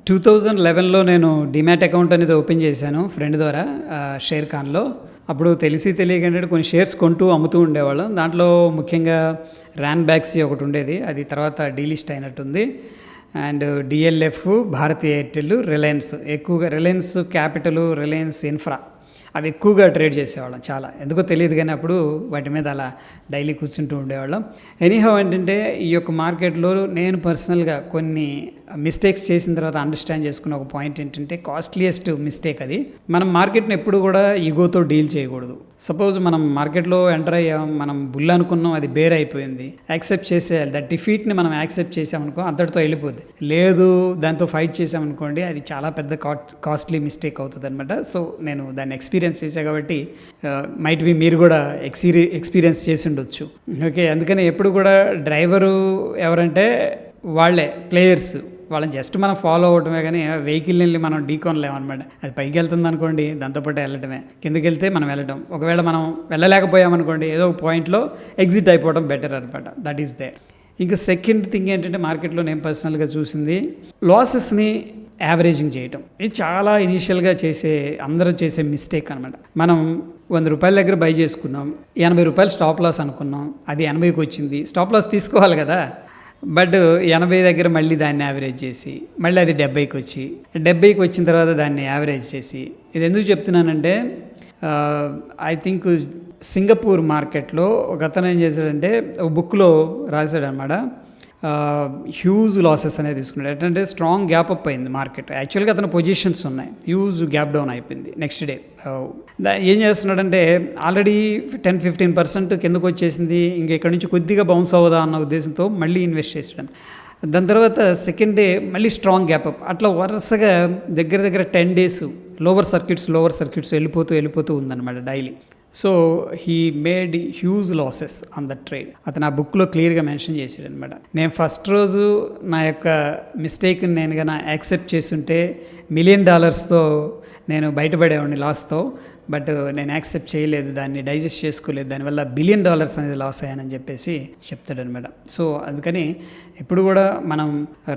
2011లో నేను demat account అనేది open చేశాను ఫ్రెండ్ ద్వారా షేర్ ఖాన్‌లో. అప్పుడు తెలిసి తెలియక కొన్ని షేర్స్ కొంటూ, అమ్ముతూ ఉండేవాళ్ళం. దాంట్లో ముఖ్యంగా ర్యాన్ బ్యాక్సీ ఒకటుండేది. అది తర్వాత డీలిస్ట్ అయినట్టుంది. And DLF, Bharti Airtel, Reliance ఎక్కువగా రిలయన్స్ క్యాపిటల్, రిలయన్స్ ఇన్ఫ్రా అవి ఎక్కువగా ట్రేడ్ చేసేవాళ్ళం చాలా. ఎందుకో తెలియదు కానీ అప్పుడు వాటి మీద అలా డైలీ కూర్చుంటూ ఉండేవాళ్ళం. ఎనీహౌ ఏంటంటే ఈ యొక్క మార్కెట్‌లో నేను పర్సనల్‌గా కొన్ని మిస్టేక్స్ చేసిన తర్వాత అండర్స్టాండ్ చేసుకున్న ఒక పాయింట్ ఏంటంటే కాస్ట్‌లీయెస్ట్ మిస్టేక్ అది. మనం మార్కెట్‌ని ఎప్పుడు కూడా ఈగోతో డీల్ చేయకూడదు. సపోజ్ మనం మార్కెట్‌లో ఎంటర్ అయ్యాం, మనం బుల్ అనుకున్నాం, అది బేర్ అయిపోయింది. యాక్సెప్ట్ చేసేయాలి. దట్ డిఫీట్‌ని మనం యాక్సెప్ట్ చేసామనుకో అంతటితో వెళ్ళిపోద్ది. లేదు దాంతో ఫైట్ చేసామనుకోండి అది చాలా పెద్ద కాస్ట్లీ మిస్టేక్ అవుతుందన్నమాట. సో నేను దాన్ని ఎక్స్పీరియన్స్ చేశా కాబట్టి మైట్ బి మీరు కూడా ఎక్స్పీరియన్స్ చేసి ఉండొచ్చు. ఓకే, అందుకని ఎప్పుడు కూడా డ్రైవరు ఎవరంటే వాళ్ళే ప్లేయర్స్. వాళ్ళని జస్ట్ మనం ఫాలో అవ్వటమే కానీ వెహికల్ని వెళ్ళి మనం ఢీకొనలేమన్నమాట. అది పైకి వెళ్తుంది అనుకోండి, దాంతోపాటు వెళ్ళటమే. కిందకి వెళ్తే మనం వెళ్ళటం. ఒకవేళ మనం వెళ్ళలేకపోయామనుకోండి, ఏదో ఒక పాయింట్లో ఎగ్జిట్ అయిపోవడం బెటర్ అనమాట. That is they. ఇంకా సెకండ్ థింగ్ ఏంటంటే మార్కెట్లో నేను పర్సనల్గా చూసింది లాసెస్ని యావరేజింగ్ చేయటం. ఇది చాలా ఇనీషియల్గా అందరూ చేసే మిస్టేక్ అనమాట. మనం 100 రూపాయల దగ్గర బై చేసుకున్నాం, 80 రూపాయలు స్టాప్ లాస్ అనుకున్నాం, అది 80కి వచ్చింది. స్టాప్ లాస్ తీసుకోవాలి కదా, బట్ 80 దగ్గర మళ్ళీ దాన్ని యావరేజ్ చేసి మళ్ళీ అది 70కి వచ్చి 70కి వచ్చిన తర్వాత దాన్ని యావరేజ్ చేసి. ఇది ఎందుకు చెప్తున్నానంటే ఐ థింక్ సింగపూర్ మార్కెట్లో ఒక అతను ఏం చేశాడంటే ఒక బుక్లో రాశాడనమాట. హ్యూజ్ లాసెస్ అనేది తీసుకున్నాడు. ఏంటంటే స్ట్రాంగ్ గ్యాప్ అప్ అయింది మార్కెట్. యాక్చువల్గా అతను పొజిషన్స్ ఉన్నాయి, హ్యూజ్ గ్యాప్ డౌన్ అయిపోయింది నెక్స్ట్ డే. ఏం చేస్తున్నాడంటే ఆల్రెడీ 10-15% కిందకు వచ్చేసింది, ఇంకా ఇక్కడ నుంచి కొద్దిగా బౌన్స్ అవ్వదా అన్న ఉద్దేశంతో మళ్ళీ ఇన్వెస్ట్ చేసాడు. దాని తర్వాత సెకండ్ డే మళ్ళీ స్ట్రాంగ్ గ్యాప్ అప్. అట్లా వరుసగా దగ్గర 10 డేస్ లోవర్ సర్క్యూట్స్ వెళ్ళిపోతూ ఉందన్నమాట daily. So he made huge losses on the trade. అతను ఆ బుక్లో క్లియర్గా మెన్షన్ చేసాడు అనమాట. నేను ఫస్ట్ రోజు నా యొక్క మిస్టేక్ని నేను కన్నా యాక్సెప్ట్ చేస్తుంటే $1 మిలియన్ నేను బయటపడేవాడిని లాస్తో. బట్ నేను యాక్సెప్ట్ చేయలేదు, దాన్ని డైజెస్ట్ చేసుకోలేదు, దానివల్ల $1 బిలియన్ అనేది లాస్ అయ్యానని చెప్పేసి చెప్తాడనమాట. సో అందుకని ఎప్పుడు కూడా మనం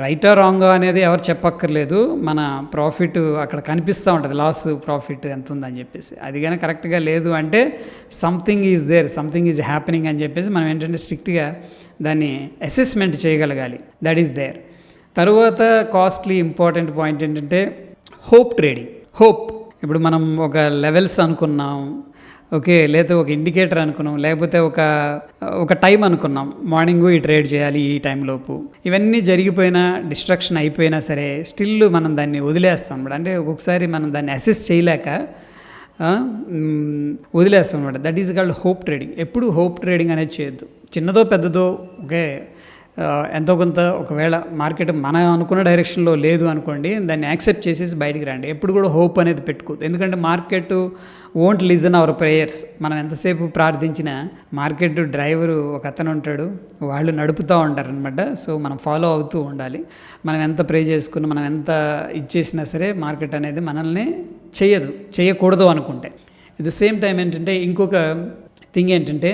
రైటా రాంగా అనేది ఎవరు చెప్పక్కర్లేదు. మన ప్రాఫిట్ అక్కడ కనిపిస్తూ ఉంటుంది, లాస్ ప్రాఫిట్ ఎంత ఉందని చెప్పేసి. అది కానీ కరెక్ట్గా లేదు అంటే something is there, something is happening అని చెప్పేసి మనం ఏంటంటే స్ట్రిక్ట్గా దాన్ని అసెస్మెంట్ చేయగలగాలి. That is there. తరువాత కాస్ట్లీ ఇంపార్టెంట్ పాయింట్ ఏంటంటే హోప్ ట్రేడింగ్. ఇప్పుడు మనం ఒక లెవెల్స్ అనుకున్నాం, ఓకే, లేదా ఒక ఇండికేటర్ అనుకున్నాం, లేకపోతే ఒక టైం అనుకున్నాం, మార్నింగ్ ఈ ట్రేడ్ చేయాలి ఈ టైంలోపు. ఇవన్నీ జరిగిపోయినా డిస్ట్రక్షన్ అయిపోయినా సరే స్టిల్ మనం దాన్ని వదిలేస్తాం అనమాట. అంటే ఒక్కొక్కసారి మనం దాన్ని అసెస్ చేయలేక వదిలేస్తాం అనమాట. That is called hope trading. ఎప్పుడు హోప్ ట్రేడింగ్ అనేది చేయొద్దు. చిన్నదో పెద్దదో ఓకే, ఎంతో కొంత ఒకవేళ మార్కెట్ మనం అనుకున్న డైరెక్షన్లో లేదు అనుకోండి, దాన్ని యాక్సెప్ట్ చేసేసి బయటికి రండి. ఎప్పుడు కూడా హోప్ అనేది పెట్టుకోదు. ఎందుకంటే market won't listen our prayers. మనం ఎంతసేపు ప్రార్థించినా మార్కెట్ డ్రైవరు ఒక అతను ఉంటాడు, వాళ్ళు నడుపుతూ ఉంటారనమాట. సో మనం ఫాలో అవుతూ ఉండాలి. మనం ఎంత ప్రే చేసుకున్నా, మనం ఎంత ఇచ్చేసినా సరే మార్కెట్ అనేది మనల్ని చేయకూడదు అనుకుంటే. ఎట్ ద సేమ్ టైం ఏంటంటే ఇంకొక థింగ్ ఏంటంటే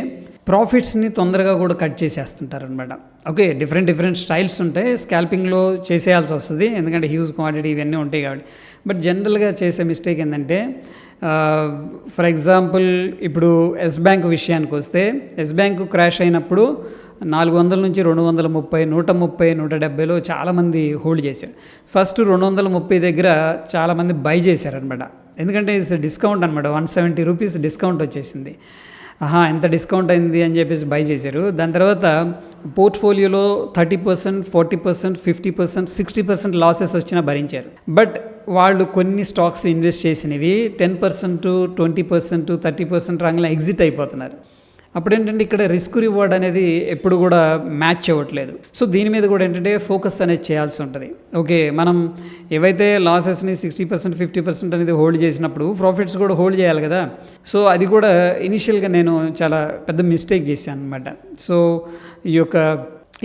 ప్రాఫిట్స్ని తొందరగా కూడా కట్ చేసేస్తుంటారనమాట. ఓకే, డిఫరెంట్ స్టైల్స్ ఉంటాయి. స్కాల్పింగ్లో చేసేయాల్సి వస్తుంది, ఎందుకంటే హ్యూజ్ క్వాంటిటీ ఇవన్నీ ఉంటాయి కాబట్టి. బట్ జనరల్గా చేసే మిస్టేక్ ఏంటంటే ఫర్ ఎగ్జాంపుల్ ఇప్పుడు ఎస్ బ్యాంక్ విషయానికి వస్తే, ఎస్ బ్యాంక్ క్రాష్ అయినప్పుడు 400 నుంచి 230, 130, 170లో చాలామంది హోల్డ్ చేశారు. ఫస్ట్ 230 దగ్గర చాలామంది బై చేశారనమాట. ఎందుకంటే ఇట్స్ డిస్కౌంట్ అనమాట, 170 రూపీస్ డిస్కౌంట్ వచ్చేసింది. ఎంత డిస్కౌంట్ అయింది అని చెప్పేసి బై చేశారు. దాని తర్వాత పోర్ట్ఫోలియోలో 30%, 40%, 50%, 60% లాసెస్ వచ్చినా భరించారు. బట్ వాళ్ళు కొన్ని స్టాక్స్ ఇన్వెస్ట్ చేసినవి 10%, 20%, 30% రంగులో ఎగ్జిట్ అయిపోతున్నారు. అప్పుడు ఏంటంటే ఇక్కడ రిస్క్ రివార్డ్ అనేది ఎప్పుడు కూడా మ్యాచ్ అవ్వట్లేదు. సో దీని మీద కూడా ఏంటంటే ఫోకస్ అనేది చేయాల్సి ఉంటుంది. ఓకే, మనం ఏవైతే లాసెస్ని 60%, 50% అనేది హోల్డ్ చేసినప్పుడు ప్రాఫిట్స్ కూడా హోల్డ్ చేయాలి కదా. సో అది కూడా ఇనిషియల్గా నేను చాలా పెద్ద మిస్టేక్ చేశాను అనమాట. సో ఈ యొక్క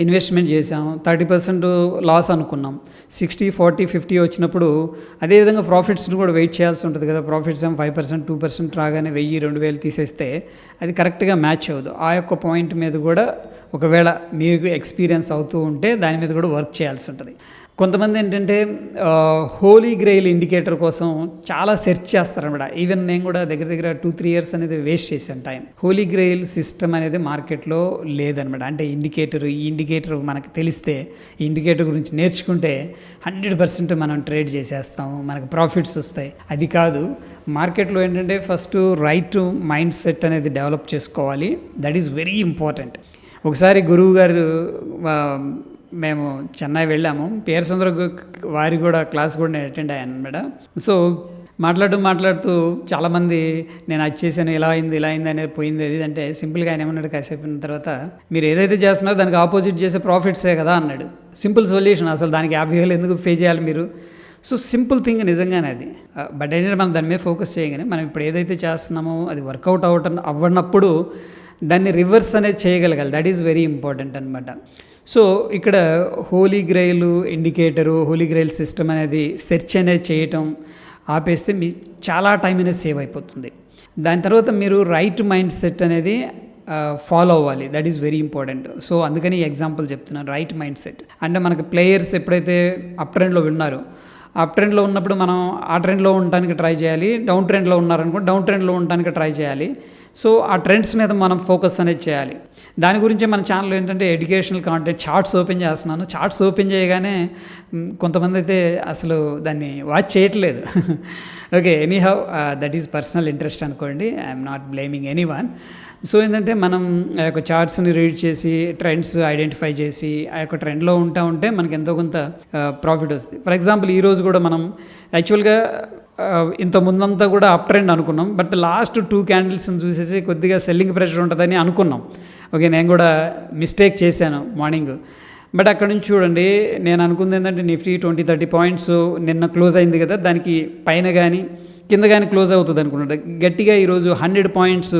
ఇన్వెస్ట్మెంట్ చేసాం, 30% లాస్ అనుకున్నాం, 60, 40, 50 వచ్చినప్పుడు అదేవిధంగా ప్రాఫిట్స్ని కూడా వెయిట్ చేయాల్సి ఉంటుంది కదా. ప్రాఫిట్స్ ఏమో 5%, 2% రాగానే 1000, 2000 తీసేస్తే అది కరెక్ట్గా మ్యాచ్ అవ్వదు. ఆ యొక్క పాయింట్ మీద కూడా ఒకవేళ మీకు ఎక్స్పీరియన్స్ అవుతూ ఉంటే దాని మీద కూడా వర్క్ చేయాల్సి ఉంటుంది. కొంతమంది ఏంటంటే హోలీ గ్రెయిల్ ఇండికేటర్ కోసం చాలా సెర్చ్ చేస్తారనమాట. ఈవెన్ నేను కూడా దగ్గర దగ్గర 2-3 ఇయర్స్ అనేది వేస్ట్ చేశాను టైం. హోలీ గ్రెయిల్ సిస్టమ్ అనేది మార్కెట్లో లేదనమాట. అంటే ఈ ఇండికేటర్ మనకు తెలిస్తే, ఈ ఇండికేటర్ గురించి నేర్చుకుంటే 100% మనం ట్రేడ్ చేసేస్తాము, మనకు ప్రాఫిట్స్ వస్తాయి. అది కాదు, మార్కెట్లో ఏంటంటే ఫస్ట్ రైట్ మైండ్ సెట్ అనేది డెవలప్ చేసుకోవాలి. That is very important. ఒకసారి గురువు గారు మేము చెన్నై వెళ్ళాము, పేర్సందర వారి కూడా క్లాస్ కూడా నేను అటెండ్ అయ్యాను అనమాట. సో మాట్లాడుతూ చాలామంది నేను అది చేశాను, ఇలా అయింది అనేది పోయింది. అది అంటే సింపుల్గా ఆయన ఏమన్నాడు, కాసేపు తర్వాత మీరు ఏదైతే చేస్తున్నారో దానికి ఆపోజిట్ చేసే ప్రాఫిట్సే కదా అన్నాడు. Simple solution. అసలు దానికి 50,000 ఎందుకు పే చేయాలి మీరు? సో సింపుల్ థింగ్ నిజంగానే అది. బట్ ఏంటంటే మనం దాని మీద ఫోకస్ చేయగానే మనం ఇప్పుడు ఏదైతే చేస్తున్నామో అది వర్కౌట్ అవ్వనప్పుడు దాన్ని రివర్స్ అనేది చేయగలగాలి. దట్ ఈజ్ వెరీ ఇంపార్టెంట్ అనమాట. సో ఇక్కడ హోలీ గ్రెయిల్ ఇండికేటరు, హోలీ గ్రెయిల్ సిస్టమ్ అనేది సెర్చ్ అనేది చేయటం ఆపేస్తే మీ చాలా టైం అనేది సేవ్ అయిపోతుంది. దాని తర్వాత మీరు రైట్ మైండ్ సెట్ అనేది ఫాలో అవ్వాలి. That is very important. So అందుకని ఎగ్జాంపుల్ చెప్తున్నాను, రైట్ మైండ్ సెట్. అంటే మనకి ప్లేయర్స్ ఎప్పుడైతే అప్ ట్రెండ్లో ఉన్నారో, అప్ ట్రెండ్లో ఉన్నప్పుడు మనం ఆ ట్రెండ్లో ఉండడానికి ట్రై చేయాలి. డౌన్ ట్రెండ్లో ఉన్నారనుకో డౌన్ ట్రెండ్లో ఉండడానికి ట్రై చేయాలి. సో ఆ ట్రెండ్స్ మీద మనం ఫోకస్ అనేది చేయాలి. దాని గురించే మన ఛానల్ ఏంటంటే ఎడ్యుకేషనల్ కాంటెంట్ చార్ట్స్ ఓపెన్ చేస్తున్నాను. చార్ట్స్ ఓపెన్ చేయగానే కొంతమంది అయితే అసలు దాన్ని వాచ్ చేయట్లేదు. Okay, anyhow that is personal interest అనుకోండి. I'm not blaming anyone. So ఏంటంటే మనం ఆ యొక్క చార్ట్స్ని రీడ్ చేసి ట్రెండ్స్ ఐడెంటిఫై చేసి ఆ యొక్క ట్రెండ్లో ఉంటే మనకి ఎంతో కొంత ప్రాఫిట్ వస్తుంది. ఫర్ ఎగ్జాంపుల్ ఈరోజు కూడా మనం యాక్చువల్గా ఇంత ముందంతా కూడా అప్ ట్రెండ్ అనుకున్నాం. బట్ లాస్ట్ 2 క్యాండిల్స్ని చూసేసి కొద్దిగా సెల్లింగ్ ప్రెషర్ ఉంటుందని అనుకున్నాం. ఓకే, నేను కూడా మిస్టేక్ చేశాను మార్నింగ్. బట్ అక్కడ నుంచి చూడండి, నేను అనుకుంది ఏంటంటే నిఫ్టీ 20-30 పాయింట్స్ నిన్న క్లోజ్ అయింది కదా, దానికి పైన కానీ కింద కానీ క్లోజ్ అవుతుంది అనుకున్నాడు. గట్టిగా ఈరోజు 100 పాయింట్స్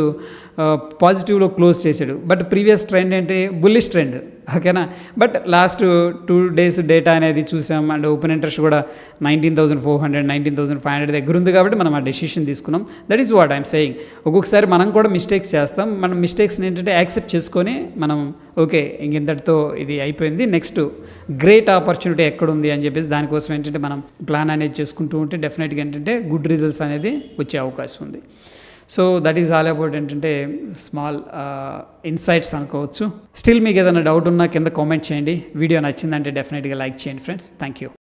పాజిటివ్లో క్లోజ్ చేశాడు. బట్ ప్రీవియస్ ట్రెండ్ ఏంటి, బుల్లిష్ ట్రెండ్. ఓకేనా. బట్ లాస్ట్ 2 డేస్ డేటా అనేది చూసాం. అండ్ ఓపెన్ ఇంట్రెస్ట్ కూడా 19,400 19,500 దగ్గర ఉంది కాబట్టి మనం ఆ డెసిషన్ తీసుకున్నాం. That is what I'm saying. ఒక్కొక్కసారి మనం కూడా మిస్టేక్స్ చేస్తాం. మనం మిస్టేక్స్ని ఏంటంటే యాక్సెప్ట్ చేసుకొని మనం ఓకే ఇంతటితో ఇది అయిపోయింది, నెక్స్ట్ గ్రేట్ ఆపర్చునిటీ ఎక్కడుంది అని చెప్పేసి దానికోసం ఏంటంటే మనం ప్లాన్ అనేది చేసుకుంటూ ఉంటే డెఫినెట్గా ఏంటంటే గుడ్ రిజల్ట్స్ అనేది వచ్చే అవకాశం ఉంది. So that is all about ఏంటంటే స్మాల్ ఇన్సైట్స్ అనుకోవచ్చు. స్టిల్ మీకు ఏదైనా డౌట్ ఉన్నా కింద కామెంట్ చేయండి. వీడియో నచ్చిందంటే డెఫినెట్గా లైక్ చేయండి ఫ్రెండ్స్. Thank you.